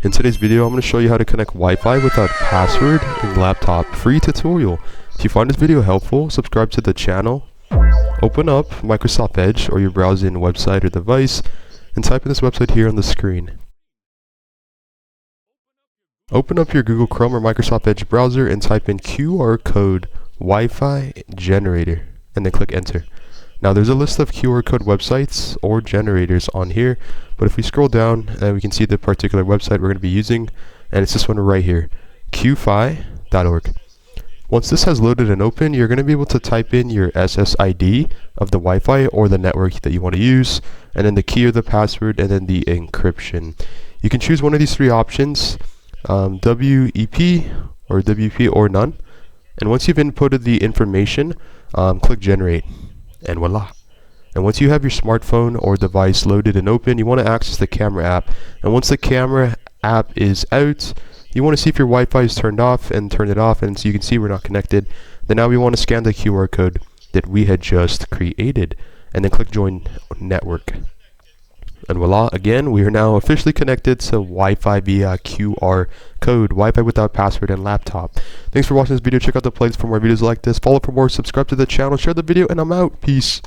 In today's video, I'm going to show you how to connect Wi-Fi without password in laptop. Free tutorial. If you find this video helpful, subscribe to the channel. Open up Microsoft Edge or your browsing website or device and type in this website here on the screen. Open up your Google Chrome or Microsoft Edge browser and type in QR code Wi-Fi generator and then click enter. Now there's a list of QR code websites or generators on here, but if we scroll down, we can see the particular website we're going to be using, and it's this one right here, qfi.org. Once this has loaded and opened, you're going to be able to type in your SSID of the Wi-Fi or the network that you want to use, and then the key or the password, and then the encryption. You can choose one of these three options, WEP or WP or none. And once you've inputted the information, click generate. And voila. And once you have your smartphone or device loaded and open, you want to access the camera app. And once the camera app is out, you want to see if your Wi-Fi is turned off and turn it off, and so you can see we're not connected. Then now we want to scan the QR code that we had just created and then click join network. And voila, again, we are now officially connected to Wi-Fi via QR code, Wi-Fi without password and laptop. Thanks for watching this video. Check out the playlist for more videos like this. Follow for more, subscribe to the channel, share the video, and I'm out. Peace.